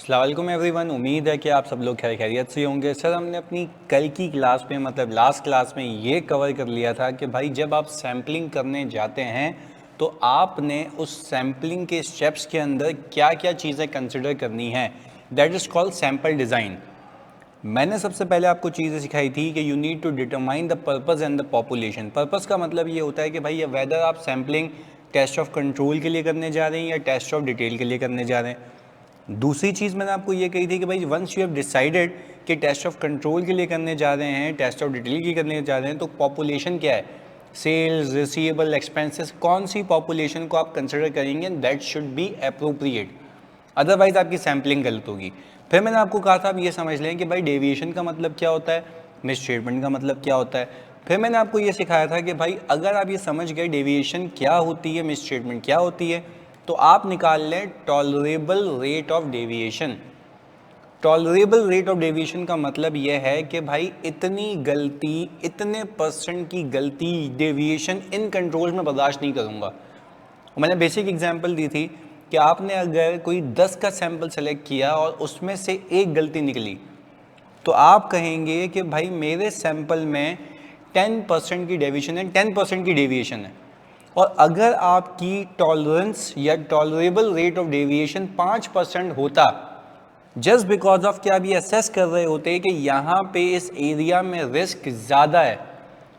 अस्सलाम वालेकुम एवरीवन। उम्मीद है कि आप सब लोग खैर खैरियत से होंगे। सर, हमने अपनी कल की क्लास में मतलब लास्ट क्लास में ये कवर कर लिया था कि भाई जब आप सैम्पलिंग करने जाते हैं तो आपने उस सैम्पलिंग के स्टेप्स के अंदर क्या क्या चीज़ें कंसिडर करनी है। That is called sample design. मैंने सबसे पहले आपको चीज़ें सिखाई थी कि you need to determine the purpose and the population. Purpose का मतलब ये होता है कि भाई वेदर आप सैम्पलिंग टेस्ट ऑफ कंट्रोल के लिए करने जा रहे हैं या टेस्ट ऑफ डिटेल के लिए करने जा रहे हैं। दूसरी चीज़ मैंने आपको ये कही थी कि भाई वंस यू हैव डिसाइडेड कि टेस्ट ऑफ कंट्रोल के लिए करने जा रहे हैं, टेस्ट ऑफ डिटेल के लिए करने जा रहे हैं, तो पॉपुलेशन क्या है, सेल्स, रिसीवेबल, एक्सपेंसेस, कौन सी पॉपुलेशन को आप कंसिडर करेंगे, that should be appropriate, otherwise आपकी सैम्पलिंग गलत होगी। फिर मैंने आपको कहा था आप ये समझ लें कि भाई डेविएशन का मतलब क्या होता है, मिसस्टेटमेंट का मतलब क्या होता है। फिर मैंने आपको ये सिखाया था कि भाई अगर आप ये समझ गए डेविएशन क्या होती है, मिसस्टेटमेंट क्या होती है, तो आप निकाल लें tolerable rate of deviation. Tolerable rate of deviation का मतलब यह है कि भाई इतनी गलती, इतने % की गलती, डेविएशन इन कंट्रोल में बर्दाश्त नहीं करूँगा। मैंने बेसिक एग्जांपल दी थी कि आपने अगर कोई 10 का सैंपल सेलेक्ट किया और उसमें से एक गलती निकली तो आप कहेंगे कि भाई मेरे सैंपल में 10% की डेविएशन है, 10% की डेविएशन है। और अगर आपकी टॉलरेंस या टॉलरेबल रेट ऑफ डेविएशन 5% होता, जस्ट बिकॉज ऑफ कि आप ये असेस कर रहे होते कि यहाँ पे इस एरिया में रिस्क ज़्यादा है,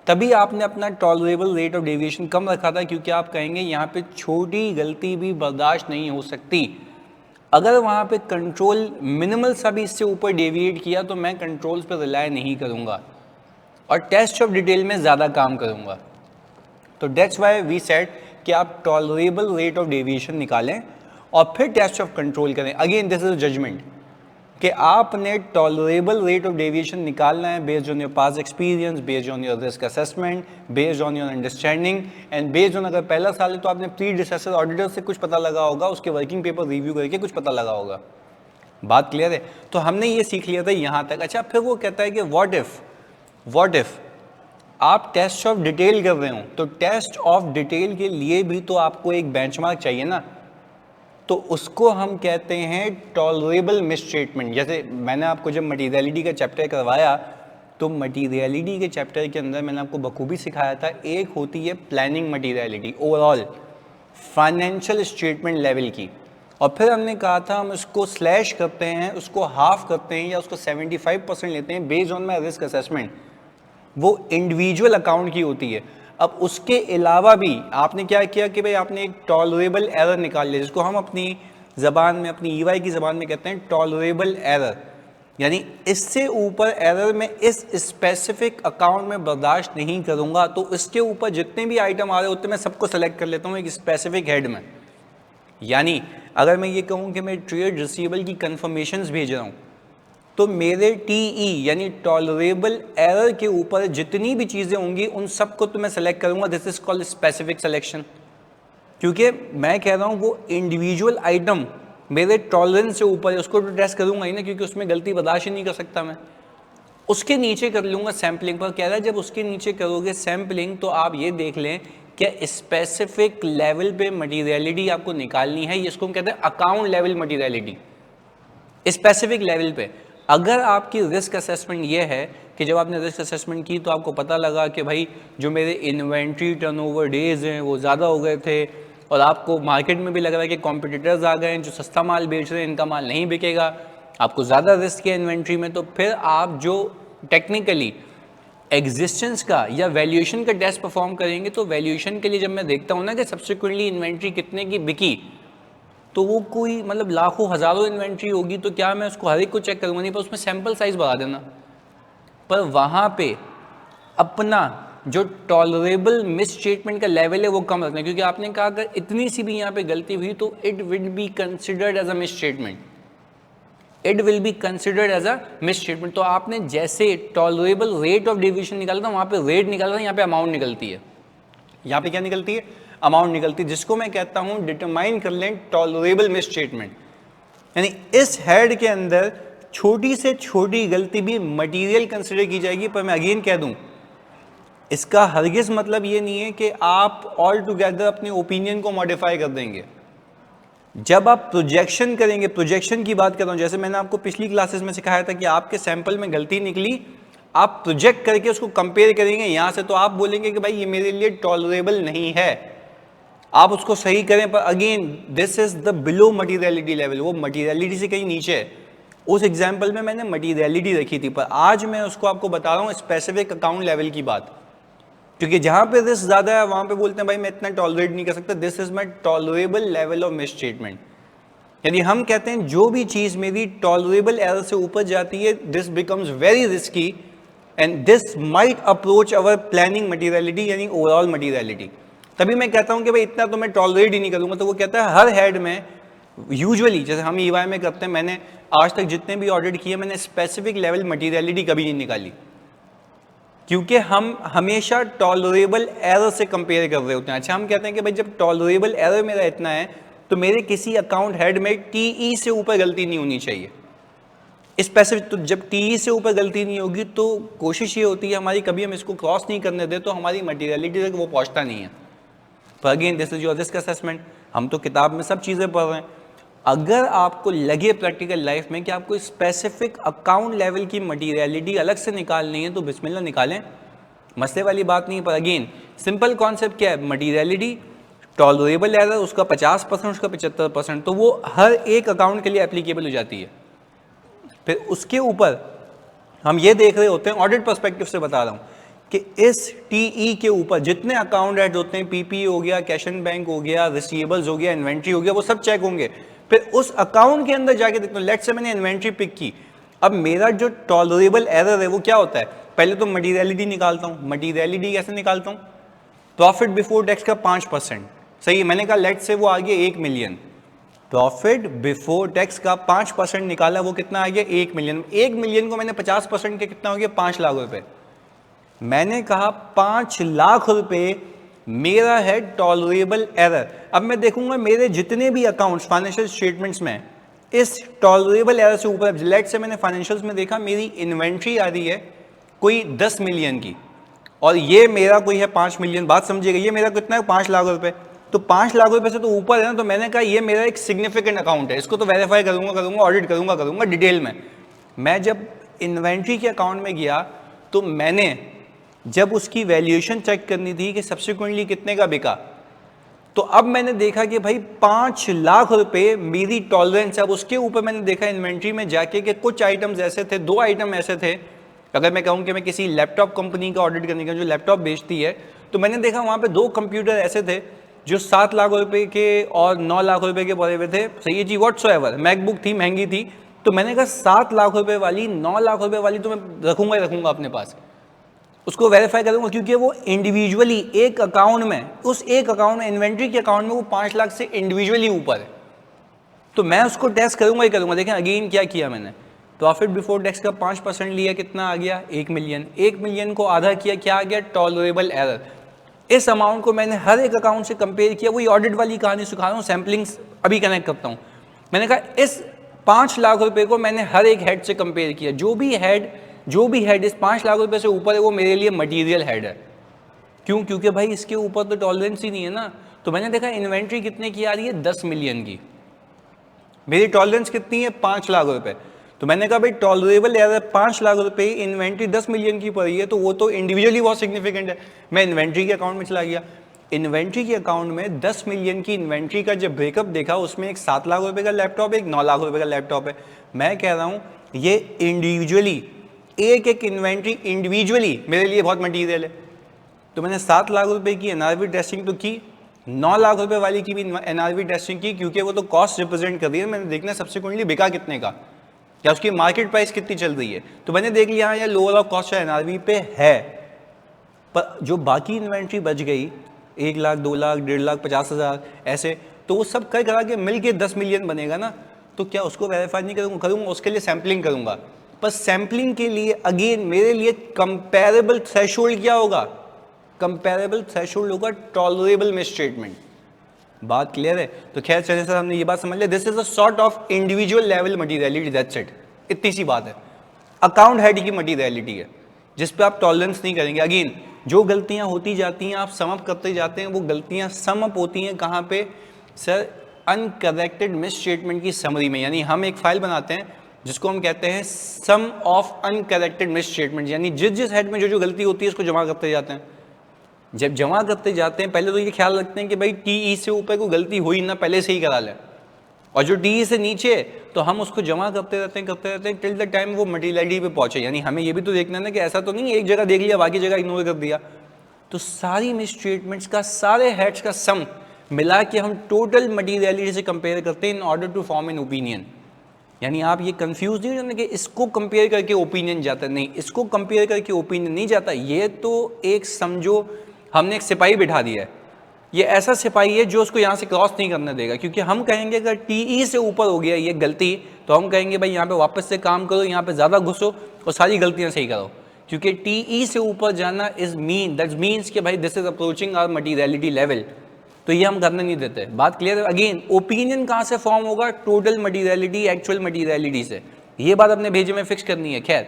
तभी आपने अपना टॉलरेबल रेट ऑफ डेविएशन कम रखा था, क्योंकि आप कहेंगे यहाँ पे छोटी गलती भी बर्दाश्त नहीं हो सकती। अगर वहाँ पे कंट्रोल मिनिमल सा भी इससे ऊपर डेविएट किया तो मैं कंट्रोल्स पर रिलाय नहीं करूँगा और टेस्ट ऑफ डिटेल में ज़्यादा काम करूँगा। तो डेट्स वाई वी सेड कि आप टॉलरेबल रेट ऑफ डेविएशन निकालें और फिर टेस्ट ऑफ कंट्रोल करें। अगेन दिस इज जजमेंट कि आपने टॉलरेबल रेट ऑफ डेविएशन निकालना है based on your past experience, based on your risk assessment, based on your understanding and based on, अगर पहला साल है तो आपने प्रीडिसेसर ऑडिटर से कुछ पता लगा होगा, उसके वर्किंग पेपर रिव्यू करके कुछ पता लगा होगा। बात क्लियर है? तो हमने ये सीख लिया था यहाँ तक। अच्छा, फिर वो कहता है कि व्हाट इफ आप टेस्ट ऑफ डिटेल कर रहे हो, तो टेस्ट ऑफ डिटेल के लिए भी तो आपको एक बेंचमार्क चाहिए ना, तो उसको हम कहते हैं टॉलरेबल मिसस्टेटमेंट। जैसे मैंने आपको जब मटीरियलिटी का चैप्टर करवाया तो मटीरियलिटी के चैप्टर के अंदर मैंने आपको बखूबी सिखाया था, एक होती है planning materiality, overall financial statement level की, और फिर हमने कहा था हम उसको स्लैश करते हैं, उसको हाफ करते हैं या उसको 75% लेते हैं based on my risk assessment. वो इंडिविजुअल अकाउंट की होती है। अब उसके अलावा भी आपने क्या किया कि भाई आपने एक टॉलरेबल एरर निकाल लिया, जिसको हम अपनी ज़बान में, अपनी ईवाई की ज़बान में कहते हैं टॉलरेबल एरर, यानी इससे ऊपर एरर में इस स्पेसिफिक अकाउंट में बर्दाश्त नहीं करूँगा। तो इसके ऊपर जितने भी आइटम आ रहे होते हैं मैं सबको सेलेक्ट कर लेता हूँ एक स्पेसिफिक हेड में। यानी अगर मैं ये कहूँ कि मैं ट्रेड रिसीवेबल की कन्फर्मेशंस भेज रहा हूँ, तो मेरे TE यानी टॉलरेबल एरर के ऊपर जितनी भी चीज़ें होंगी उन सबको तो मैं सेलेक्ट करूंगा। This is called specific selection, क्योंकि मैं कह रहा हूँ वो इंडिविजुअल आइटम मेरे टॉलरेंस से ऊपर है, उसको तो टेस्ट करूंगा ही ना, क्योंकि उसमें गलती बर्दाश्त ही नहीं कर सकता मैं। उसके नीचे कर लूँगा सैम्पलिंग पर। कह रहा है जब उसके नीचे करोगे सैम्पलिंग तो आप ये देख लें कि स्पेसिफिक लेवल पे मटीरियलिटी आपको निकालनी है। इसको हम कहते हैं account level materiality, specific level पे। अगर आपकी रिस्क असेसमेंट ये है कि जब आपने रिस्क असेसमेंट की तो आपको पता लगा कि भाई जो मेरे इन्वेंट्री टर्नओवर डेज हैं वो ज़्यादा हो गए थे, और आपको मार्केट में भी लग रहा है कि कॉम्पिटिटर्स आ गए हैं जो सस्ता माल बेच रहे हैं, इनका माल नहीं बिकेगा, आपको ज़्यादा रिस्क है इन्वेंट्री में, तो फिर आप जो टेक्निकली एग्जिस्टेंस का या वैल्यूएशन का टेस्ट परफॉर्म करेंगे, तो वैल्यूएशन के लिए जब मैं देखता हूँ ना कि सब्सिक्वेंटली इन्वेंट्री कितने की बिकी, तो वो कोई मतलब लाखों हज़ारों इन्वेंट्री होगी, तो क्या मैं उसको हर एक को चेक करूँगा? नहीं, पर उसमें सैंपल साइज बढ़ा देना। पर वहाँ पे अपना जो टॉलरेबल मिसस्टेटमेंट का लेवल है वो कम रखना है, क्योंकि आपने कहा अगर इतनी सी भी यहाँ पे गलती हुई तो it will be considered as a misstatement, it will be considered as a misstatement. तो आपने जैसे टॉलरेबल रेट ऑफ डेविएशन निकाला था, वहाँ पे रेट निकाला था, यहाँ पे अमाउंट निकलती है। यहाँ पे क्या निकलती है? अमाउंट निकलती है, जिसको मैं कहता हूं डिटरमाइन कर लें टॉलरेबल मिसस्टेटमेंट। यानी इस हेड के अंदर छोटी से छोटी गलती भी मटेरियल कंसिडर की जाएगी। पर मैं अगेन कह दूं, इसका हरगिज मतलब ये नहीं है कि आप ऑल टुगेदर अपने ओपिनियन को मॉडिफाई कर देंगे। जब आप प्रोजेक्शन करेंगे, प्रोजेक्शन की बात कर रहा हूं, जैसे मैंने आपको पिछली क्लासेस में सिखाया था कि आपके सैंपल में गलती निकली, आप प्रोजेक्ट करके उसको कंपेयर करेंगे यहां से, तो आप बोलेंगे कि भाई ये मेरे लिए टॉलरेबल नहीं है, आप उसको सही करें, पर again this is the below materiality level, वो मटीरियलिटी से कहीं नीचे है। उस एग्जाम्पल में मैंने मटीरियलिटी रखी थी, पर आज मैं उसको आपको बता रहा हूँ स्पेसिफिक अकाउंट लेवल की बात, क्योंकि जहां पे रिस्क ज्यादा है वहां पे बोलते हैं भाई मैं इतना टॉलरेट नहीं कर सकता, this is my tolerable level of misstatement. यानी हम कहते हैं जो भी चीज मेरी टॉलरेबल एरर से ऊपर जाती है, this becomes very risky and this might approach our planning materiality, यानी ओवरऑल मटीरियलिटी। तभी मैं कहता हूं कि भाई इतना तो मैं टॉलरेट ही नहीं करूंगा, तो वो कहता है हर हेड में यूजुअली, जैसे हम ईवाई में करते हैं, मैंने आज तक जितने भी ऑडिट किए मैंने स्पेसिफिक लेवल मटीरियलिटी कभी नहीं निकाली, क्योंकि हम हमेशा टॉलरेबल एरर से कंपेयर कर रहे होते हैं। अच्छा, हम कहते हैं कि भाई जब टॉलरेबल एरर मेरा इतना है तो मेरे किसी अकाउंट हेड में टीई से ऊपर गलती नहीं होनी चाहिए स्पेसिफिक। तो जब टीई से ऊपर गलती नहीं होगी तो कोशिश ये होती है हमारी, कभी हम इसको क्रॉस नहीं करने दें तो हमारी मटीरियलिटी तक वो पहुंचता नहीं है। पर again this is your risk assessment, हम तो किताब में सब चीज़ें पढ़ रहे हैं। अगर आपको लगे प्रैक्टिकल लाइफ में कि आपको स्पेसिफिक अकाउंट लेवल की मटीरियलिटी अलग से निकालनी है तो बिस्मिल्लाह निकालें, मसले वाली बात नहीं। पर अगेन सिंपल कॉन्सेप्ट क्या है, मटीरियलिटी, टॉलरेबल एरर, उसका 50%, उसका 75%, तो वो हर एक अकाउंट के लिए एप्लीकेबल हो जाती है। फिर उसके ऊपर हम ये देख रहे होते हैं, ऑडिट पर्सपेक्टिव से बता रहा हूँ, कि इस टीई के ऊपर जितने अकाउंट ऐड होते हैं, पीपी हो गया, कैश एंड बैंक हो गया, रिसीवेबल्स हो गया, इन्वेंट्री हो गया, वो सब चेक होंगे। फिर उस अकाउंट के अंदर जाके देखता हूं, लेट्स से मैंने इन्वेंट्री पिक की, अब मेरा जो टॉलरेबल एरर है वो क्या होता है, पहले तो मटीरियलिटी निकालता हूं। मटीरियलिटी कैसे निकालता हूं, प्रॉफिट बिफोर टैक्स का 5%, सही है, मैंने कहा लेट्स से वो आ गया 1 मिलियन, प्रॉफिट बिफोर टैक्स का 5% निकाला, वो कितना आ गया 1 मिलियन। 1 मिलियन को मैंने 50% के कितना हो गया 5 लाख रुपए। मैंने कहा 5 लाख रुपए मेरा है टॉलरेबल एरर। अब मैं देखूंगा मेरे जितने भी अकाउंट्स फाइनेंशियल स्टेटमेंट्स में इस टॉलरेबल एरर से ऊपर, लेट से मैंने फाइनेंशियल्स में देखा मेरी इन्वेंट्री आ रही है कोई 10 मिलियन की और ये मेरा कोई है 5 मिलियन, बात समझिएगा, ये मेरा कितना है 5 लाख रुपए, तो 5 लाख रुपए से तो ऊपर है ना, तो मैंने कहा ये मेरा एक सिग्निफिकेंट अकाउंट है, इसको तो वेरीफाई करूंगा, ऑडिट करूंगा डिटेल में। मैं जब इन्वेंट्री के अकाउंट में गया तो मैंने जब उसकी वैल्यूएशन चेक करनी थी कि सब्सिक्वेंटली कितने का बिका, तो अब मैंने देखा कि भाई 5 लाख रुपए मेरी टॉलरेंस है। अब उसके ऊपर मैंने देखा इन्वेंट्री में जाके कि कुछ आइटम्स ऐसे थे, 2 आइटम ऐसे थे, अगर मैं कहूँ कि मैं किसी लैपटॉप कंपनी का ऑडिट करने का जो लैपटॉप बेचती है, तो मैंने देखा वहाँ पे 2 कंप्यूटर ऐसे थे जो 7 लाख रुपए के और 9 लाख रुपए के पड़े हुए थे, सही है जी, व्हाटसोएवर, मैकबुक थी, महंगी थी, तो मैंने कहा 7 लाख रुपए वाली, 9 लाख रुपए वाली तो मैं रखूंगा ही रखूंगा अपने पास, उसको वेरीफाई करूंगा, क्योंकि वो इंडिविजुअली एक अकाउंट में, उस एक अकाउंट में, इन्वेंट्री के अकाउंट में वो 5 लाख से इंडिविजुअली ऊपर है, तो मैं उसको टेस्ट करूंगा ही करूंगा। देखें अगेन क्या किया मैंने, प्रॉफिट बिफोर टैक्स का 5% लिया, कितना आ गया 1 मिलियन, 1 मिलियन को आधा किया, क्या आ गया टॉलरेबल एरर। इस अमाउंट को मैंने हर एक अकाउंट से कंपेयर किया, वही ऑडिट वाली कहानी सिखा रहा हूँ, सैम्पलिंग्स अभी कनेक्ट करता हूँ। मैंने कहा इस 5 लाख रुपए को मैंने हर एक हेड से कंपेयर किया, जो भी हेड इस 5 लाख रुपए से ऊपर है वो मेरे लिए मटीरियल हेड है। क्यों, क्योंकि भाई इसके ऊपर तो टॉलरेंस ही नहीं है ना। तो मैंने देखा इन्वेंट्री कितने की आ रही है 10 मिलियन की, मेरी टॉलरेंस कितनी है 5 लाख रुपए, तो मैंने कहा भाई टॉलरेबल एरर 5 लाख रुपए, इन्वेंट्री 10 मिलियन की पड़ी है, तो वो तो इंडिविजुअली बहुत सिग्निफिकेंट है। मैं इन्वेंट्री के अकाउंट में चला गया, इन्वेंट्री के अकाउंट में 10 मिलियन की इन्वेंट्री का जब ब्रेकअप देखा, उसमें एक 7 लाख रुपए का लैपटॉप है, एक 9 लाख रुपए का लैपटॉप है। मैं कह रहा हूँ ये इंडिविजुअली, एक एक इन्वेंट्री इंडिविजुअली मेरे लिए बहुत मटीरियल है। तो मैंने 7 लाख रुपए की एनआरवी टेस्टिंग तो की, 9 लाख रुपए वाली की भी एनआरवी टेस्टिंग की, क्योंकि वो तो कॉस्ट रिप्रेजेंट कर रही है, मैंने देखना सब्सिक्वेंटली बिका कितने का या उसकी मार्केट प्राइस कितनी चल रही है। तो मैंने देख लिया यार लोअर ऑफ कॉस्ट एनआरवी पे है, पर जो बाकी इन्वेंट्री बच गई 1 लाख 2 लाख 1.5 लाख 50,000 ऐसे, तो वो सब कर करा के मिल के 10 मिलियन बनेगा ना, तो क्या उसको वेरीफाई नहीं करूँगा, उसके लिए सैम्पलिंग करूँगा। पर सैम्पलिंग के लिए अगेन मेरे लिए कंपेरेबल थ्रेशोल्ड क्या होगा, कंपेरेबल थ्रेशोल्ड होगा टॉलरेबल मिसस्टेटमेंट। बात क्लियर है? तो खैर चलिए सर, हमने ये बात समझ लिया, this is a sort of individual level materiality, that's it, इतनी सी बात है। अकाउंट हेड की मटीरियलिटी है जिस पे आप टॉलरेंस नहीं करेंगे। अगेन जो गलतियां होती जाती हैं, आप सम अप करते जाते हैं, वो गलतियां सम अप होती हैं कहाँ पे सर, अनकरेक्टेड मिस स्टेटमेंट की समरी में, यानी हम एक फाइल बनाते हैं जिसको हम कहते हैं सम ऑफ अनकरेक्टेड मिस स्टेटमेंट, यानी जिस जिस हेड में जो जो गलती होती है इसको जमा करते जाते हैं। जब जमा करते जाते हैं पहले तो ये ख्याल रखते हैं कि भाई टी से ऊपर कोई गलती हुई ना, पहले से ही करा लें, और जो टी से नीचे तो हम उसको जमा करते रहते हैं टिल द टाइम वो मटीरियलिटी पे पहुंचे। यानी हमें ये भी तो देखना है ना कि ऐसा तो नहीं एक जगह देख लिया बाकी जगह इग्नोर कर दिया। तो सारी मिस स्टेटमेंट्स का, सारे हेड्स का सम मिला के हम टोटल मटीरियलिटी से कंपेयर करते हैं in order to form an opinion. यानी आप ये कंफ्यूज नहीं होना कि इसको कंपेयर करके ओपिनियन जाता, नहीं, इसको कंपेयर करके ओपिनियन नहीं जाता। ये तो एक समझो हमने एक सिपाही बिठा दिया है, ये ऐसा सिपाही है जो उसको यहाँ से क्रॉस नहीं करने देगा, क्योंकि हम कहेंगे अगर टीई से ऊपर हो गया ये गलती तो हम कहेंगे भाई यहाँ पे वापस से काम करो, यहाँ पे ज़्यादा घुसो और सारी गलतियाँ सही करो, क्योंकि टीई से ऊपर जाना दैट मीन्स कि भाई this is approaching our materiality level, तो ये हम करने नहीं देते। बात क्लियर है? अगेन ओपिनियन कहाँ से फॉर्म होगा? टोटल मटीरियलिटी, एक्चुअल मटीरियलिटी से। ये बात अपने भेजे में फिक्स करनी है। खैर,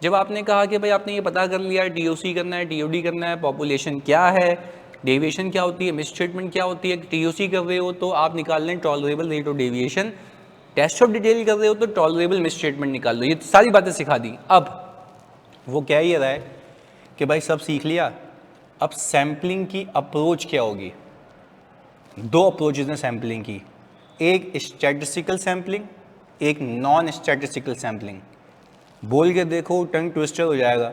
जब आपने कहा कि भाई आपने ये पता कर लिया टीओसी करना है, टीओडी करना है, पॉपुलेशन क्या है, डेविएशन क्या होती है, मिस स्टेटमेंट क्या होती है, टीओसी कर रहे हो तो आप निकाल लें tolerable rate of deviation, test of detail कर रहे हो तो टॉलरेबल मिस स्टेटमेंट निकाल लो। ये सारी बातें सिखा दी। अब वो कह ही रहा है कि भाई सब सीख लिया, अब सैम्पलिंग की अप्रोच क्या होगी। दो अप्रोचेज हैं सैम्पलिंग की, एक स्टैटिस्टिकल सैम्पलिंग, एक नॉन स्टैटिस्टिकल सैम्पलिंग। बोल के देखो टंग ट्विस्टर हो जाएगा,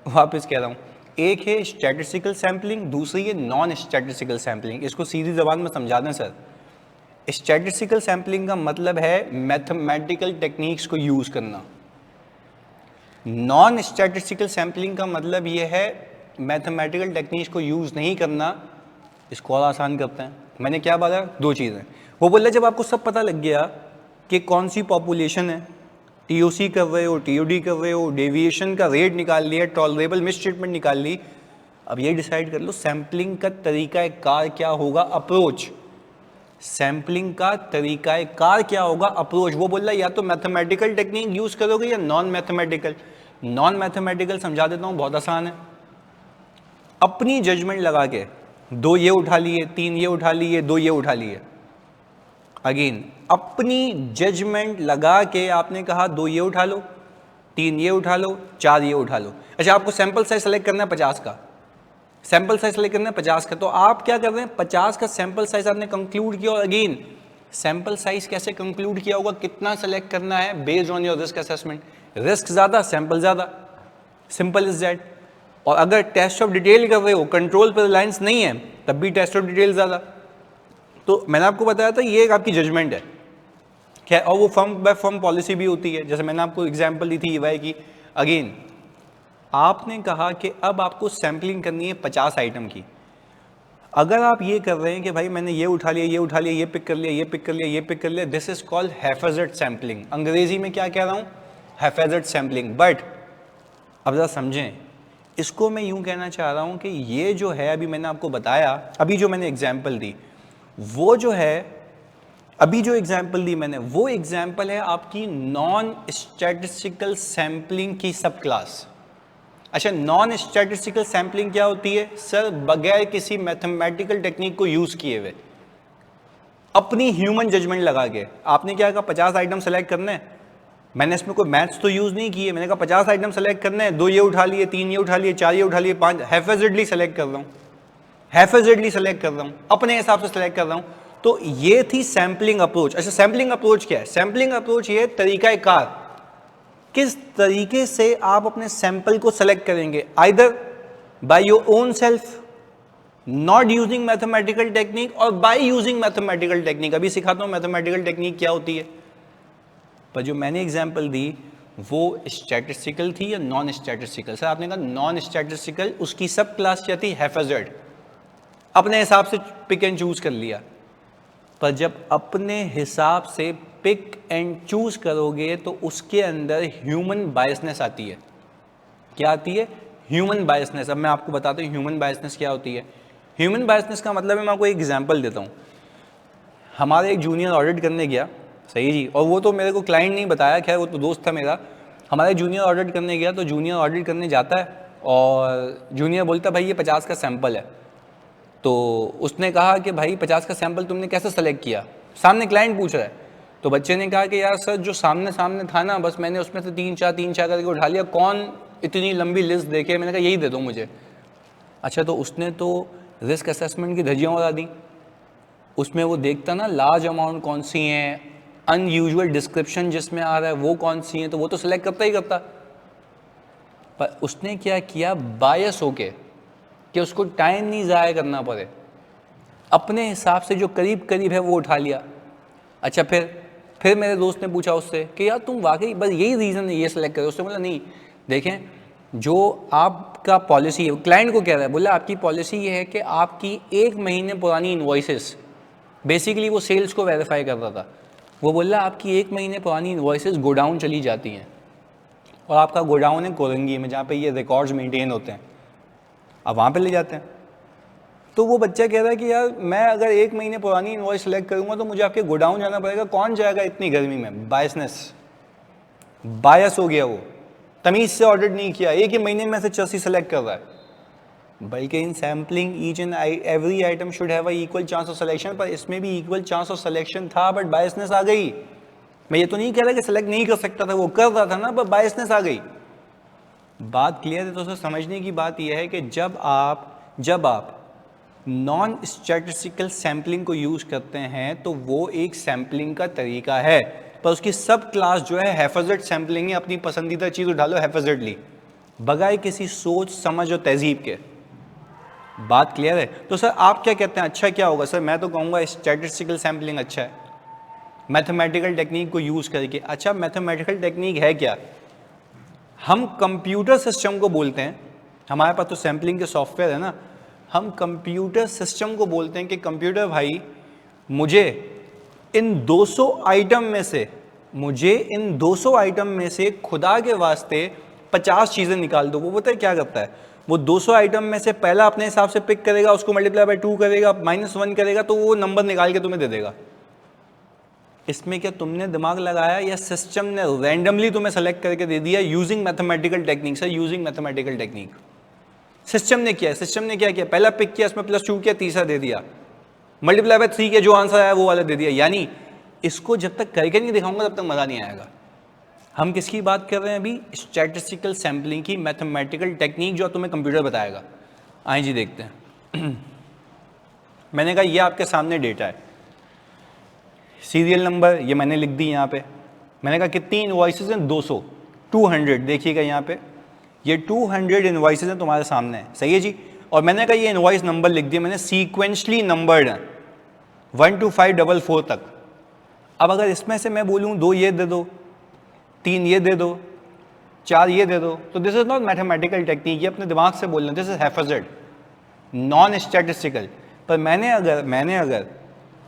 वापस कह रहा हूँ, एक है स्टैटिस्टिकल सैम्पलिंग, दूसरी है नॉन स्टैटिस्टिकल सैम्पलिंग। इसको सीधी जबान में समझा दें सर। स्टैटिस्टिकल सैम्पलिंग का मतलब है मैथमेटिकल टेक्निक्स को यूज़ करना, नॉन स्टैटिस्टिकल सैम्पलिंग का मतलब ये है मैथमेटिकल टेक्निक्स को यूज़ नहीं करना। इसको और आसान करते हैं। मैंने क्या बोला? दो चीज़ें। वो बोला जब आपको सब पता लग गया कि कौन सी पॉपुलेशन है, टीओसी कर रहे हो, टीओडी कर रहे हो, डेविएशन का रेट निकाल लिया, टॉलरेबल मिस स्टेटमेंट निकाल ली, अब ये डिसाइड कर लो सैम्पलिंग का तरीका कार क्या होगा, अप्रोच। सैम्पलिंग का तरीका कार क्या होगा, अप्रोच। वो बोल रहा है या तो मैथमेटिकल टेक्निक यूज़ करोगे या नॉन मैथमेटिकल। नॉन मैथमेटिकल समझा देता हूँ, बहुत आसान है। अपनी जजमेंट लगा के दो ये उठा लिए, तीन ये उठा लिए, दो ये उठा लिए। अगेन अपनी जजमेंट लगा के आपने कहा दो ये उठा लो, तीन ये उठा लो, चार ये उठा लो। अच्छा, आपको सैंपल साइज सेलेक्ट करना है 50 का, सैंपल साइज सेलेक्ट करना है 50 का, तो आप क्या कर रहे हैं, 50 का सैंपल साइज आपने कंक्लूड किया। और अगेन सैंपल साइज कैसे कंक्लूड किया होगा, कितना सेलेक्ट करना है, based on your risk assessment. Risk ज़्यादा, सैंपल ज़्यादा, सिंपल इज दैट। और अगर टेस्ट ऑफ डिटेल कर रहे हो, कंट्रोल पर रिलायंस नहीं है, तब भी टेस्ट ऑफ डिटेल ज़्यादा। तो मैंने आपको बताया था ये एक आपकी जजमेंट है। खैर, और वो फर्म बाय फर्म पॉलिसी भी होती है, जैसे मैंने आपको एग्जांपल दी थी ईवाई की। अगेन आपने कहा कि अब आपको सैम्पलिंग करनी है 50 आइटम की। अगर आप ये कर रहे हैं कि भाई मैंने ये उठा लिया, ये उठा लिया, ये पिक कर लिया, ये पिक कर लिया, ये पिक कर लिया, दिस इज कॉल्ड हैफेजर्ड सैम्पलिंग। अंग्रेजी में क्या कह रहा हूँ, हैफेजर्ड सैम्पलिंग। बट अब ज़रा समझें, इसको मैं यूँ कहना चाह रहा हूँ कि ये जो है अभी मैंने आपको बताया, अभी जो मैंने एग्जाम्पल दी, वो जो है अभी जो एग्जाम्पल दी मैंने, वो एग्जाम्पल है आपकी नॉन स्टैटिस्टिकल सैम्पलिंग की सब क्लास। अच्छा, नॉन स्टैटिस्टिकल सैम्पलिंग क्या होती है सर? बगैर किसी मैथमेटिकल टेक्निक को यूज़ किए हुए, अपनी ह्यूमन जजमेंट लगा के। आपने क्या कहा, 50 आइटम सेलेक्ट करने हैं, मैंने इसमें कोई मैथ्स तो यूज़ नहीं किए, मैंने कहा 50 आइटम सेलेक्ट करने हैं, दो ये उठा लिए, तीन ये उठा लिए, चार ये उठा लिए, पाँच, हैफेजर्डली सेलेक्ट कर रहा हूँ, हैफेजर्डली सेलेक्ट कर रहा हूँ, अपने हिसाब से सेलेक्ट कर रहा हूँ। तो ये थी सैम्पलिंग अप्रोच। अच्छा, सैम्पलिंग अप्रोच क्या है? सैम्पलिंग अप्रोच ये तरीका कार, किस तरीके से आप अपने सैंपल को सेलेक्ट करेंगे, either by your own self, not using mathematical technique, और बाय यूजिंग मैथमेटिकल टेक्निक। अभी सिखाता हूं मैथमेटिकल टेक्निक क्या होती है। पर जो मैंने एग्जांपल दी वो स्टैटिस्टिकल थी या नॉन स्टैटिस्टिकल? सर आपने कहा नॉन स्टैटिस्टिकल, उसकी सब क्लास क्या थी, हैफेजर्ड, अपने हिसाब से पिक एंड चूज कर लिया। पर जब अपने हिसाब से पिक एंड चूज करोगे तो उसके अंदर ह्यूमन बायसनेस आती है। क्या आती है? Human biasness. अब मैं आपको बताता हूँ ह्यूमन बायसनेस क्या होती है। ह्यूमन बायसनेस का मतलब है, मैं आपको एक एग्जांपल देता हूँ। हमारे एक जूनियर ऑडिट करने गया, सही जी, और वो तो मेरे को क्लाइंट नहीं बताया, खैर वो तो दोस्त था मेरा। हमारे जूनियर ऑडिट करने गया, तो जूनियर ऑडिट करने जाता है और जूनियर बोलता भाई ये 50 का सैंपल है। तो उसने कहा कि भाई 50 का सैंपल तुमने कैसे सेलेक्ट किया? सामने क्लाइंट पूछ रहा है। तो बच्चे ने कहा कि यार सर जो सामने सामने था ना, बस मैंने उसमें से तीन चार करके उठा लिया, कौन इतनी लंबी लिस्ट देखे, मैंने कहा यही दे दो मुझे। अच्छा, तो उसने तो रिस्क असेसमेंट की धज्जियाँ उड़ा दी। उसमें वो देखता ना लार्ज अमाउंट कौन सी हैं, अनयूजुअल डिस्क्रिप्शन जिसमें आ रहा है वो कौन सी हैं, तो वो तो सिलेक्ट करता ही करता। पर उसने क्या किया, बायस होके, कि उसको टाइम नहीं ज़ाया करना पड़े, अपने हिसाब से जो करीब करीब है वो उठा लिया। अच्छा, फिर मेरे दोस्त ने पूछा उससे कि यार तुम वाकई बस यही रीज़न है ये सिलेक्ट करो। उसने बोला नहीं, देखें जो आपका पॉलिसी है, क्लाइंट को कह रहा है, बोला आपकी पॉलिसी ये है कि आपकी 1 महीने पुरानी इन्वॉइसेस, बेसिकली वो सेल्स को वेरीफाई कर रहा था, वो बोला आपकी 1 महीने पुरानी इन्वॉइसेस गोडाउन चली जाती हैं, और आपका गोडाउन है कोरंगी में जहाँ पे ये रिकॉर्ड्स मेंटेन होते हैं, अब वहाँ पे ले जाते हैं। तो वो बच्चा कह रहा है कि यार मैं अगर 1 महीने पुरानी इन्वॉइस सेलेक्ट करूँगा तो मुझे आपके गोडाउन जाना पड़ेगा, कौन जाएगा इतनी गर्मी में। बायस हो गया, वो तमीज़ से ऑडिट नहीं किया, 1 ही महीने में से चर्सी सेलेक्ट कर रहा है। बल्कि in sampling each and every item should have equal chance of selection, पर इसमें भी इक्वल चांस ऑफ सिलेक्शन था, बट बायसनेस आ गई। मैं ये तो नहीं कह रहा कि सेलेक्ट नहीं कर सकता था, वो कर रहा था ना, पर बायसनेस आ गई। बात क्लियर है। तो उसे समझने की बात यह है कि जब आप नॉन स्टैटिस्टिकल सैम्पलिंग को यूज़ करते हैं तो वो एक सैम्पलिंग का तरीका है, पर उसकी सब क्लास जो है हैफेज़र्ड सैम्पलिंग है। अपनी पसंदीदा चीज़ उठा लो हैफेज़र्डली, बगैर किसी सोच समझ और तहजीब के। बात क्लियर है। तो सर आप क्या कहते हैं, अच्छा क्या होगा? सर मैं तो कहूँगा स्टैटिस्टिकल सैम्पलिंग अच्छा है, मैथमेटिकल टेक्निक को यूज़ करके। अच्छा, मैथमेटिकल टेक्निक है क्या? हम कंप्यूटर सिस्टम को बोलते हैं, हमारे पास तो सैम्पलिंग के सॉफ्टवेयर है ना, हम कंप्यूटर सिस्टम को बोलते हैं कि कंप्यूटर भाई मुझे इन 200 आइटम में से खुदा के वास्ते 50 चीज़ें निकाल दो। वो पता है क्या करता है? वो 200 आइटम में से पहला अपने हिसाब से पिक करेगा, उसको मल्टीप्लाई बाय 2 करेगा, -1 करेगा, तो वो नंबर निकाल के तुम्हें दे देगा। इसमें क्या तुमने दिमाग लगाया या सिस्टम ने रैंडमली तुम्हें सेलेक्ट करके दे दिया using mathematical technique? Sir using mathematical technique system ने किया। सिस्टम ने क्या किया? पहला पिक किया, इसमें +2 किया, तीसरा दे दिया, मल्टीप्लाई बाय 3 के जो आंसर आया वो वाला दे दिया। यानी इसको जब तक करके नहीं दिखाऊंगा तब तक मजा नहीं आएगा। हम किसकी बात कर रहे हैं अभी? स्टैटिस्टिकल सैम्पलिंग की मैथमेटिकल टेक्निक जो तुम्हें कंप्यूटर बताएगा। आइए जी देखते हैं। मैंने कहा ये आपके सामने डेटा है, सीरियल नंबर ये मैंने लिख दी यहाँ पे। मैंने कहा कितनी इनवॉइसेस हैं? 200 देखिएगा यहाँ पे, ये 200 इनवॉइसेस हैं तुम्हारे सामने, सही है जी। और मैंने कहा ये इनवॉइस नंबर लिख दिया मैंने, सीक्वेंशली नंबर्ड हैं 1 to 544 तक। अब अगर इसमें से मैं बोलूँ 2 ये दे दो, 3 ये दे दो, 4 ये दे दो, तो this is not mathematical technique, ये अपने दिमाग से बोलना, दिस इज हैफेज़र्ड, नॉन स्टैटिस्टिकल। पर मैंने अगर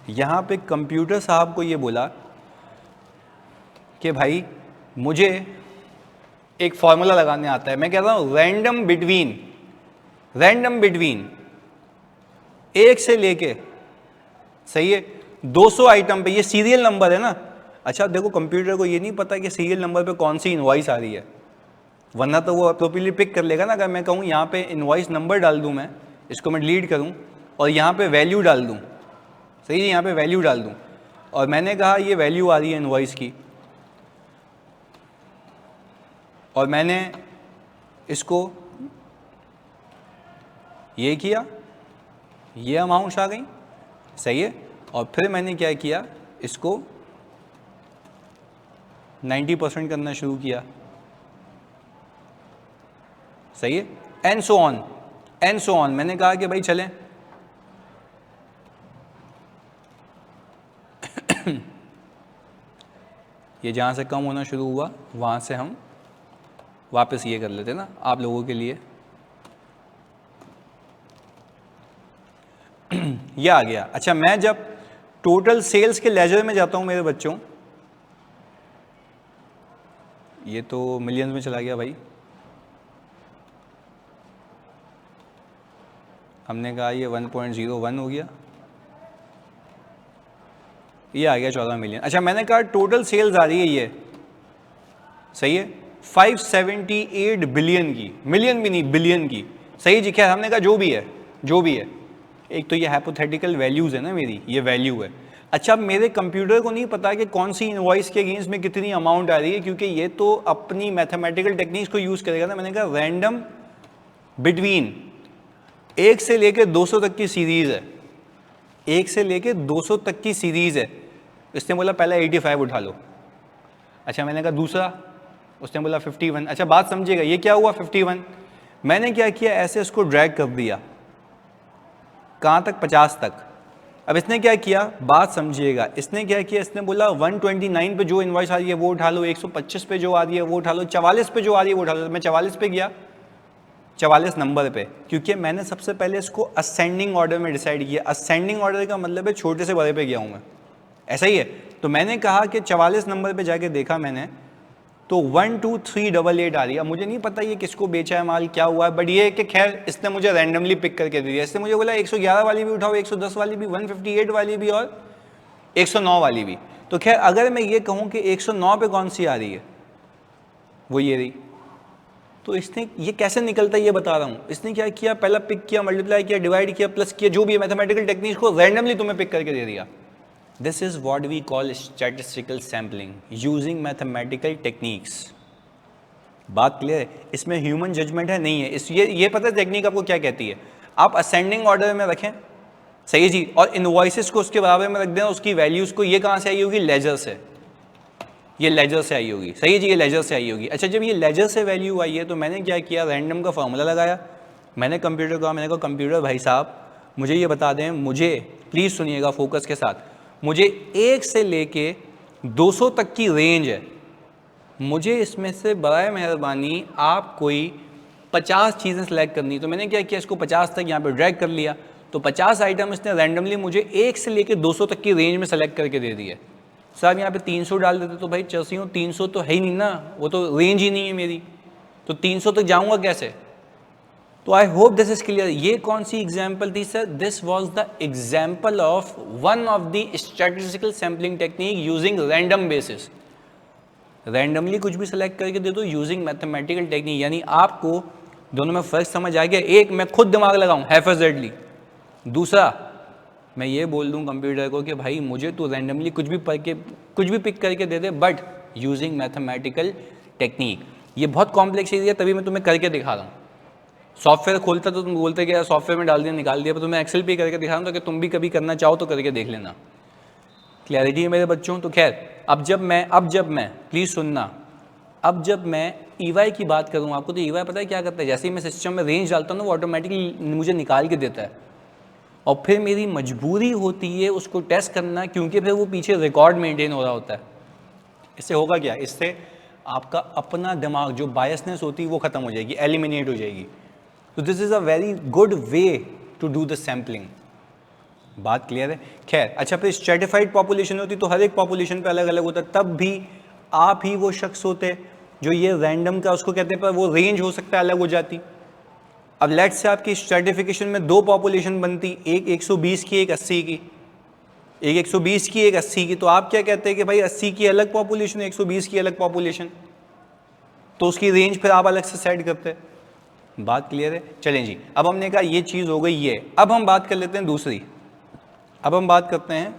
यहाँ पे कंप्यूटर साहब को ये बोला कि भाई मुझे एक फॉर्मूला लगाने आता है, मैं कह रहा हूँ रैंडम बिटवीन 1 से लेके, सही है, 200 आइटम पे, ये सीरियल नंबर है ना। अच्छा देखो, कंप्यूटर को ये नहीं पता कि सीरियल नंबर पे कौन सी इनवॉइस आ रही है, वरना तो वो अप्रोप्रिएटली पिक कर लेगा ना। अगर मैं कहूँ यहाँ पे इनवॉइस नंबर डाल दूँ, मैं इसको मैं डिलीट करूँ और यहाँ पे वैल्यू डाल दूँ, सही है, यहाँ पे वैल्यू डाल दूँ, और मैंने कहा ये वैल्यू आ रही है इनवॉइस की, और मैंने इसको ये किया, ये अमाउंट्स आ गई, सही है। और फिर मैंने क्या किया, इसको 90% करना शुरू किया, सही है, एंड सो ऑन। मैंने कहा कि भाई चलें ये जहाँ से कम होना शुरू हुआ वहाँ से हम वापस ये कर लेते ना आप लोगों के लिए। ये आ गया। अच्छा, मैं जब टोटल सेल्स के लेजर में जाता हूँ मेरे बच्चों, ये तो मिलियंस में चला गया भाई, हमने कहा ये 1.01 हो गया, ये आ गया 14 मिलियन। अच्छा, मैंने कहा टोटल सेल्स आ रही है ये, सही है, 578 बिलियन की, मिलियन भी नहीं बिलियन की, सही जी। खैर हमने कहा जो भी है, एक तो ये हाइपोथेटिकल वैल्यूज़ है ना मेरी, ये वैल्यू है, अच्छा, मेरे कंप्यूटर को नहीं पता कि कौन सी इनवॉइस के अगेंस्ट में कितनी अमाउंट आ रही है, क्योंकि ये तो अपनी मैथमेटिकल टेक्निक्स को यूज करेगा ना। मैंने कहा रैंडम बिटवीन 1 से लेकर 200 तक की सीरीज है, 1 से लेकर 200 तक की सीरीज है। इसने बोला पहला 85 उठा लो। अच्छा, मैंने कहा दूसरा, उसने बोला 51। अच्छा, बात समझिएगा, ये क्या हुआ 51। मैंने क्या किया, ऐसे उसको ड्रैग कर दिया, कहाँ तक, 50 तक। अब इसने क्या किया, बात समझिएगा, इसने क्या किया, इसने बोला 129 पे जो इनवॉइस आ रही है वो उठा लो, 125 पे जो आ रही है वो उठा लो, 44 पे जो आ रही है वो उठा लो। मैं 44 पे गया, 44 नंबर पे, क्योंकि मैंने सबसे पहले इसको असेंडिंग ऑर्डर में डिसाइड किया। असेंडिंग ऑर्डर का मतलब है छोटे से बड़े पे गया हूँ मैं, ऐसा ही है। तो मैंने कहा कि 44 नंबर पे जाके देखा मैंने, तो 12388 आ रही है। अब मुझे नहीं पता ये किसको बेचा है माल, क्या हुआ है, बट ये कि खैर इसने मुझे रैंडमली पिक करके दे दिया। इसने मुझे बोला 111 वाली भी उठाओ, 110 वाली भी, 158 वाली भी और 109 वाली भी। तो खैर अगर मैं ये कहूँ कि 109 पे कौन सी आ रही है, वो ये रही। तो इसने ये कैसे निकलता है ये बता रहा हूँ। इसने क्या किया, पहला पिक किया, मल्टीप्लाई किया, डिवाइड किया, प्लस किया, जो भी मैथमेटिकल टेक्निक्स को रैंडमली तुम्हें पिक करके दे दिया। This is what we call statistical sampling using mathematical techniques. बात क्लियर है, इसमें ह्यूमन जजमेंट है नहीं है। इस ये पता है टेक्निक आपको क्या कहती है, आप असेंडिंग ऑर्डर में रखें, सही है जी, और इनवॉइसेस को उसके बराबर में रख दें, उसकी वैल्यूज को, ये कहाँ से आई होगी, लेजर से, ये लेजर से आई होगी, सही है जी, ये लेजर से आई होगी। अच्छा, जब ये लेजर से वैल्यू आई है तो मैंने क्या किया, रैंडम का फॉर्मूला लगाया। मैंने कंप्यूटर को, मैंने कहा कंप्यूटर भाई साहब मुझे ये बता दें, मुझे प्लीज़ सुनिएगा फोकस के साथ, मुझे 1 से लेके 200 तक की रेंज है, मुझे इसमें से बराए मेहरबानी आप कोई 50 चीज़ें सेलेक्ट करनी। तो मैंने क्या किया, इसको 50 तक यहाँ पे ड्रैग कर लिया। तो 50 आइटम इसने रैंडमली मुझे 1 से लेके 200 तक की रेंज में सेलेक्ट करके दे दिए। साहब यहाँ पे 300 डाल देते तो भाई चलसी हूँ, 300 तो है ही नहीं ना, वो तो रेंज ही नहीं है मेरी, तो 300 तक जाऊँगा कैसे। तो I hope this is clear. ये कौन सी एग्जाम्पल थी sir, this was the example of one of the statistical sampling technique using random basis. Randomly कुछ भी सिलेक्ट करके दे दो यूजिंग मैथमेटिकल टेक्निक। यानी आपको दोनों में फर्क समझ आ गया। एक, मैं खुद दिमाग लगाऊं हैफेजर्डली, दूसरा मैं ये बोल दूं कंप्यूटर को कि भाई मुझे तो रैंडमली कुछ भी पिक करके दे दे, बट यूजिंग मैथमेटिकल टेक्निक। ये बहुत कॉम्प्लेक्स एरिया, तभी मैं तुम्हें करके दिखा रहा हूँ। सॉफ्टवेयर खोलता तो तुम बोलते कि सॉफ्टवेयर में डाल दिया निकाल दिया, पर तुम्हें एक्सेल पे करके दिखा रहा हूँ, तो कि तुम भी कभी करना चाहो तो करके देख लेना। क्लैरिटी है मेरे बच्चों। तो खैर अब जब मैं प्लीज़ सुनना, अब जब मैं ईवाई की बात करूँ आपको, तो ईवाई पता है क्या करता है, जैसे ही मैं सिस्टम में रेंज डालता हूँ ना, वो ऑटोमेटिकली मुझे निकाल के देता है, और फिर मेरी मजबूरी होती है उसको टेस्ट करना, क्योंकि फिर वो पीछे रिकॉर्ड मेंटेन हो रहा होता है। इससे होगा क्या, इससे आपका अपना दिमाग जो बायसनेस होती है वो खत्म हो जाएगी, एलिमिनेट हो जाएगी। तो this is a very good way to do the sampling. बात क्लियर है। खैर अच्छा, फिर स्ट्रेटिफाइड पॉपुलेशन होती तो हर एक पॉपुलेशन पे अलग अलग होता, तब भी आप ही वो शख्स होते जो ये रैंडम का उसको कहते हैं, पर वो रेंज हो सकता है अलग हो जाती। अब लेट्स से आपकी स्ट्रेटिफिकेशन में 2 पॉपुलेशन बनती, एक 120 की, एक 80 की, एक 120 की, एक 80 की। तो आप क्या कहते हैं कि भाई 80 की अलग पॉपुलेशन, 120 की अलग पॉपुलेशन, तो उसकी रेंज फिर आप अलग से सेट करते हैं। बात क्लियर है। चलें जी, अब हमने कहा ये चीज़ हो गई ये। अब हम बात कर लेते हैं दूसरी। अब हम बात करते हैं,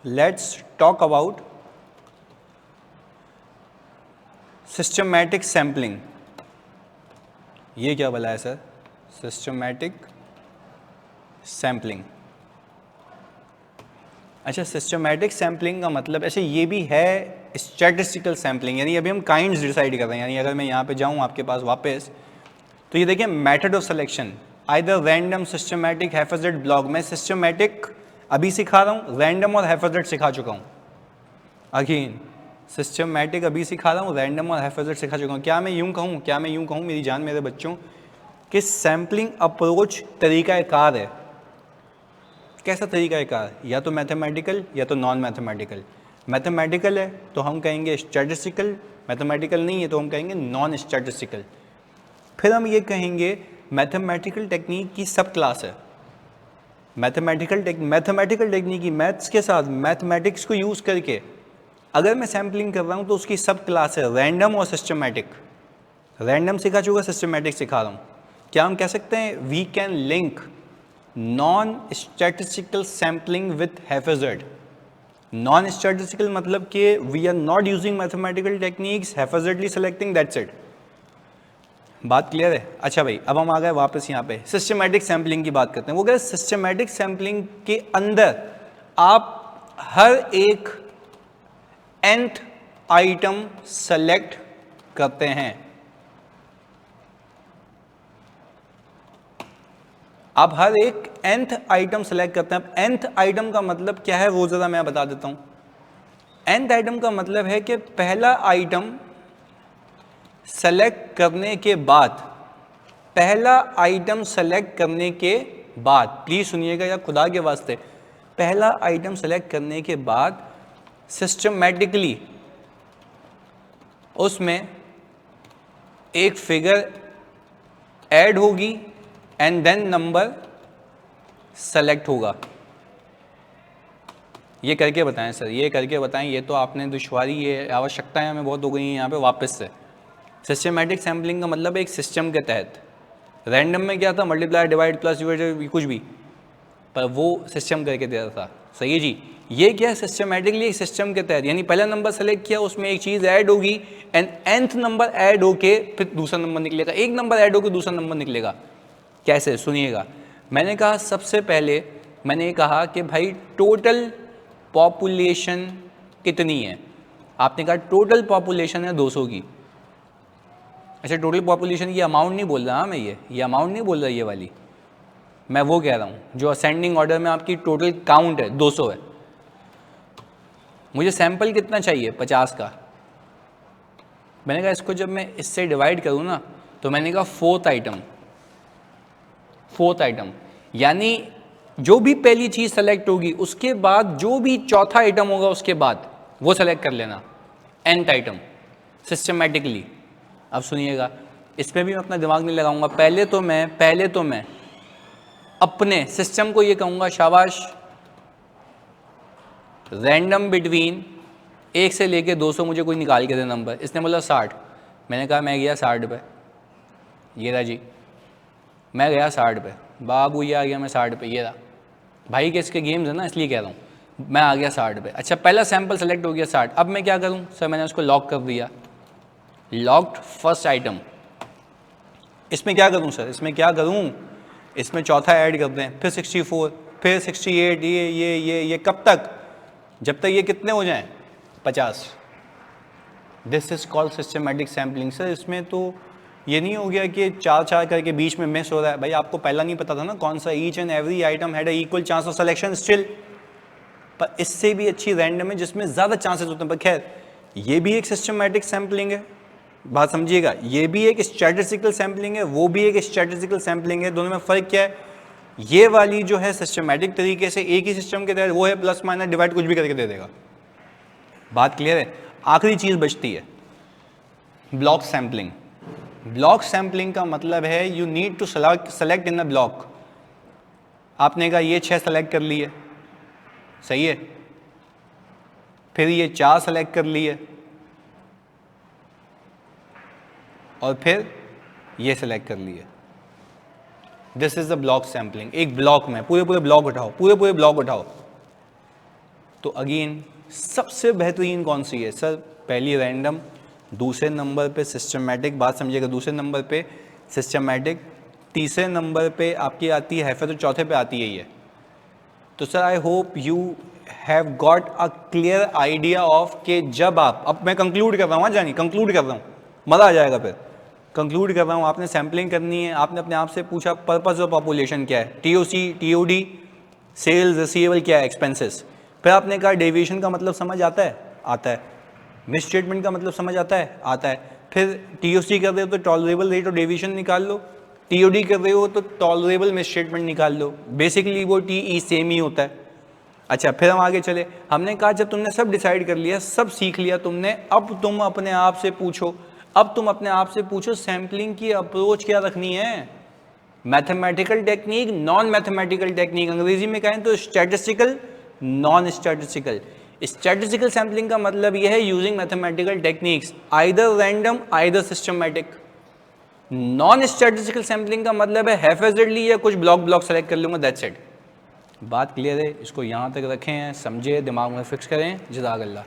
let's talk about systematic sampling. ये क्या बोला है सर, सिस्टमैटिक सैम्पलिंग। अच्छा, सिस्टमैटिक सैम्पलिंग का मतलब ऐसे ये भी है स्टैटिस्टिकल सैम्पलिंग, यानी अभी हम काइंड्स डिसाइड कर रहे हैं। यानी अगर मैं यहाँ पे जाऊँ आपके पास वापस, तो ये देखिए method of selection, either random, systematic, haphazard, block. मैं सिस्टमैटिक अभी सिखा रहा हूँ, रैंडम और हैफेजर्ड सिखा चुका हूँ। अगेन सिस्टमैटिक अभी सिखा रहा हूँ, रैंडम और हैफेजर्ड सिखा चुका हूँ। क्या मैं यूँ कहूँ मेरी जान मेरे बच्चों कि सैम्पलिंग अप्रोच तरीक़ाकार है। कैसा तरीक़ाकार, या तो मैथमेटिकल या तो नॉन मैथमेटिकल। मैथमेटिकल है तो हम कहेंगे स्टैटिस्टिकल, मैथमेटिकल नहीं है तो हम कहेंगे नॉन स्टैटिस्टिकल। फिर हम ये कहेंगे मैथमेटिकल टेक्निक की सब क्लास है। मैथमेटिकल टेक्निक की मैथ्स के साथ मैथमेटिक्स को यूज़ करके अगर मैं सैम्पलिंग कर रहा हूँ तो उसकी सब क्लास है, रैंडम और सिस्टमैटिक। रैंडम सिखा चुका, सिस्टमैटिक सिखा रहा हूँ। क्या हम कह सकते हैं we can link non statistical sampling with haphazard. Non statistical मतलब कि we are not using mathematical techniques, haphazardly selecting, that's it. बात क्लियर है? अच्छा भाई, अब हम आ गए वापस यहाँ पे सिस्टमैटिक सैम्पलिंग की बात करते हैं। वो कह रहे सिस्टमैटिक सैम्पलिंग के अंदर आप हर एक nth आइटम सेलेक्ट करते हैं। आप हर एक nth आइटम सेलेक्ट करते हैं। अब nth आइटम का मतलब क्या है वो जरा मैं बता देता हूं। nth आइटम का मतलब है कि पहला आइटम सेलेक्ट करने के बाद, पहला आइटम सेलेक्ट करने के बाद, प्लीज सुनिएगा या खुदा के वास्ते, पहला आइटम सेलेक्ट करने के बाद सिस्टमैटिकली उसमें एक फिगर ऐड होगी एंड देन नंबर सेलेक्ट होगा। ये करके बताएं सर, ये करके बताएं, ये तो आपने दुश्वारी, ये आवश्यकताएं हमें बहुत हो गई हैं यहाँ पे वापस से। सिस्टमैटिक सैम्पलिंग का मतलब एक सिस्टम के तहत, रैंडम में क्या था, मल्टीप्लाई डिवाइड प्लस डिवाइड कुछ भी, पर वो सिस्टम करके दे रहा था। सही है जी। ये क्या है, सिस्टमैटिकली एक सिस्टम के तहत, यानी पहला नंबर सेलेक्ट किया, उसमें एक चीज़ ऐड होगी एंड nth नंबर ऐड होके फिर दूसरा नंबर निकलेगा, एक नंबर ऐड होकर दूसरा नंबर निकलेगा। कैसे, सुनिएगा। मैंने कहा सबसे पहले मैंने कहा कि भाई टोटल पॉपुलेशन कितनी है। आपने कहा टोटल पॉपुलेशन है 200 की। अच्छा, टोटल पॉपुलेशन की अमाउंट नहीं बोल रहा मैं, ये अमाउंट नहीं बोल रहा ये वाली, मैं वो कह रहा हूँ जो असेंडिंग ऑर्डर में आपकी टोटल काउंट है 200 है। मुझे सैंपल कितना चाहिए, 50 का। मैंने कहा इसको जब मैं इससे डिवाइड करूँ ना, तो मैंने कहा फोर्थ आइटम, यानी जो भी पहली चीज़ सेलेक्ट होगी उसके बाद जो भी चौथा आइटम होगा उसके बाद वो सेलेक्ट कर लेना, nth आइटम सिस्टमैटिकली। अब सुनिएगा, इसमें भी मैं अपना दिमाग नहीं लगाऊंगा। पहले तो मैं अपने सिस्टम को ये कहूँगा, शाबाश, रैंडम बिटवीन 1 से लेके 200 मुझे कोई निकाल के दे नंबर। इसने बोला 60, मैंने कहा मैं गया 60 पे, ये रहा जी, मैं गया 60 पे, बाबू ये आ गया, मैं 60 पे, ये रहा भाई के इसके गेम्स है ना, इसलिए कह रहा हूँ, मैं आ गया 60 पे। अच्छा, पहला सैंपल सेलेक्ट हो गया 60, अब मैं क्या करूँ सर, मैंने उसको लॉक कर दिया, लॉक्ड फर्स्ट आइटम। इसमें क्या करूँ सर, इसमें क्या करूँ, इसमें चौथा ऐड कर दें, फिर 64, फिर 68, ये कब तक, जब तक ये कितने हो जाएं, 50। This is called systematic sampling. Sir इसमें तो ये नहीं हो गया कि 4 करके बीच में मिस हो रहा है। भाई आपको पहला नहीं पता था ना कौन सा, each and every item had equal chance of selection still, पर इससे भी अच्छी रैंडम है जिसमें ज़्यादा चांसेस होते हैं। पर खैर, ये भी एक सिस्टमैटिक सैम्पलिंग है, बात समझिएगा, ये भी एक स्टैटिस्टिकल सैम्पलिंग है, वो भी एक स्टैटिस्टिकल सैम्पलिंग है। दोनों में फ़र्क क्या है, ये वाली जो है सिस्टमैटिक तरीके से एक ही सिस्टम के तहत, वो है प्लस माइनस डिवाइड कुछ भी करके दे देगा। बात क्लियर है? आखिरी चीज़ बचती है ब्लॉक सैम्पलिंग। ब्लॉक सैम्पलिंग का मतलब है you need to select in the block. आपने कहा ये 6 सेलेक्ट कर लिए, सही है, फिर ये 4 सेलेक्ट कर लिए, और फिर ये सेलेक्ट कर लिए। This is the block sampling. एक ब्लॉक में पूरे ब्लॉक उठाओ, पूरे ब्लॉक उठाओ। तो अगेन सबसे बेहतरीन कौन सी है सर, पहली रैंडम, दूसरे नंबर पे सिस्टमैटिक, बात समझिएगा, दूसरे नंबर पे सिस्टमैटिक, तीसरे नंबर पे आपकी आती है हैफेज, तो चौथे पे आती है ये। तो sir I hope you have got a clear idea of कि जब आप, अब मैं कंक्लूड कर रहा हूँ, जानी कंक्लूड कर रहा हूँ, मज़ा आ जाएगा फिर। कंक्लूड कर रहा हूँ, आपने सैम्पलिंग करनी है, आपने अपने आप से पूछा पर्पस ऑफ पॉपुलेशन क्या है, टीओसी, टीओडी, सेल्स रिसीवेबल क्या है, एक्सपेंसेस। फिर आपने कहा डेविएशन का मतलब समझ आता है, आता है। मिस स्टेटमेंट का मतलब समझ आता है, आता है। फिर टीओसी कर रहे हो तो टॉलरेबल रेट ऑफ डेविएशन निकाल लो, टीओडी कर रहे हो तो टॉलरेबल मिस स्टेटमेंट निकाल लो। बेसिकली वो टीई सेम ही होता है। अच्छा, फिर हम आगे चले, हमने कहा जब तुमने सब डिसाइड कर लिया, सब सीख लिया तुमने, अब तुम अपने आप से पूछो, सैम्पलिंग की अप्रोच क्या रखनी है, mathematical technique, non mathematical technique, अंग्रेजी में कहें तो statistical, non statistical. Statistical sampling का मतलब यह है using mathematical techniques, either random either systematic. Non statistical sampling का मतलब है हैफेजडली या कुछ ब्लॉक सेलेक्ट कर लूँगा, दैट्स इट। बात क्लियर है, इसको यहाँ तक रखें, समझे, दिमाग में फिक्स करें। जज़ाकल्लाह।